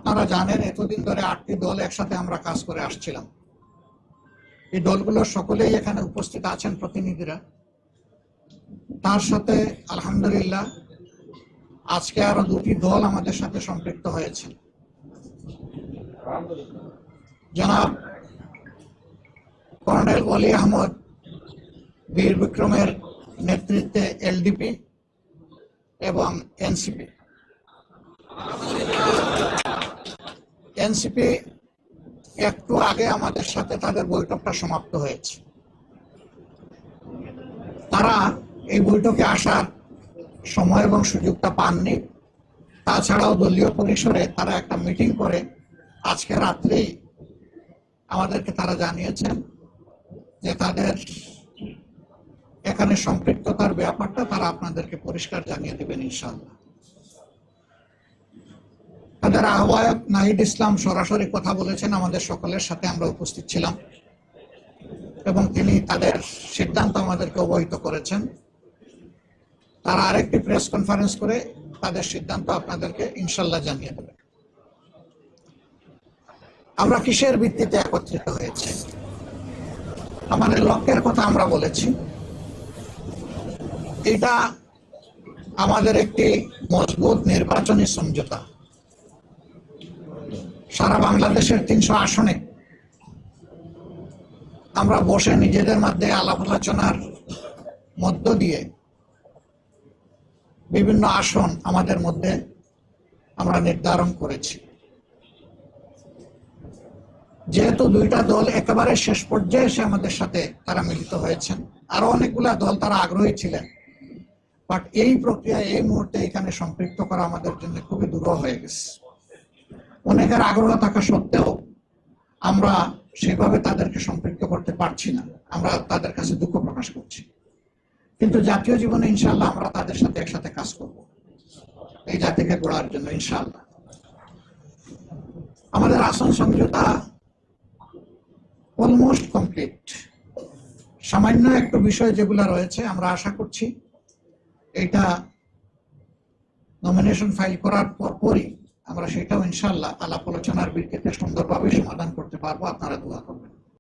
আপনারা জানেন এতদিন ধরে 8টি দল একসাথে আমরা কাজ করে আসছিলাম। এই দলগুলোর সকলেই এখানে উপস্থিত আছেন প্রতিনিধিরা। তার সাথে আলহামদুলিল্লাহ আজকে আরো 2টি দল আমাদের সাথে সম্পৃক্ত হয়েছে। জনাব কর্নেল ওলি আহমদ বীর বিক্রমের নেতৃত্বে এলডিপি এবং এনসিপি একটু আগে আমাদের সাথে তাদের বৈঠকটা সমাপ্ত হয়েছে। তারা এই বৈঠকে আসার সময় এবং সুযোগটা পাননি। তাছাড়াও দলীয় পরিসরে তারা একটা মিটিং করে আজকে রাত্রেই আমাদেরকে তারা জানিয়েছেন যে তাদের এখানে সম্পৃক্ততার ব্যাপারটা তারা আপনাদেরকে পরিষ্কার জানিয়ে দেবেন ইনশাআল্লাহ। তাদের আহ্বায়ক নাহিদ ইসলাম সরাসরি কথা বলেছেন আমাদের সকলের সাথে, আমরা উপস্থিত ছিলাম এবং তিনি তাদের সিদ্ধান্ত আমাদেরকে অবহিত করেছেন। তারা আরেকটি প্রেস কনফারেন্স করে তাদের সিদ্ধান্ত আপনাদেরকে ইনশাআল্লাহ জানিয়ে দেবেন। আমরা কিসের ভিত্তিতে একত্রিত হয়েছে, আমাদের লক্ষ্যের কথা আমরা বলেছি। এটা আমাদের একটি মজবুত নির্বাচনী সমঝোতা। সারা বাংলাদেশের 300 আসনে আমরা বসে নিজেদের মধ্যে আলাপ আলোচনার মধ্য দিয়ে বিভিন্ন আসন আমাদের মধ্যে আমরা নির্ধারণ করেছি। যেহেতু 2টা দল একেবারে শেষ পর্যায়ে এসে আমাদের সাথে তারা মিলিত হয়েছেন, আরো অনেকগুলা দল তারা আগ্রহী ছিলেন, বাট এই প্রক্রিয়া এই মুহূর্তে এখানে সম্পৃক্ত করা আমাদের জন্য খুবই দুরূহ হয়ে গেছে। অনেকের আগ্রহ থাকা সত্ত্বেও আমরা সেভাবে তাদেরকে সম্পৃক্ত করতে পারছি না। আমরা তাদের কাছে দুঃখ প্রকাশ করছি, কিন্তু জাতীয় জীবনে ইনশাআল্লাহ আমরা তাদের সাথে একসাথে কাজ করব এই জাতিকে গড়ার জন্য ইনশাআল্লাহ। আমাদের আসন সমঝোতা অলমোস্ট কমপ্লিট। সামান্য একটু বিষয় যেগুলো রয়েছে আমরা আশা করছি এটা নমিনেশন ফাইল করার পরপরই আমরা সেটাও ইনশাআল্লাহ আলাপ আলোচনার ভিত্তিতে সুন্দরভাবে সমাধান করতে পারবো। আপনারা দোয়া করবেন।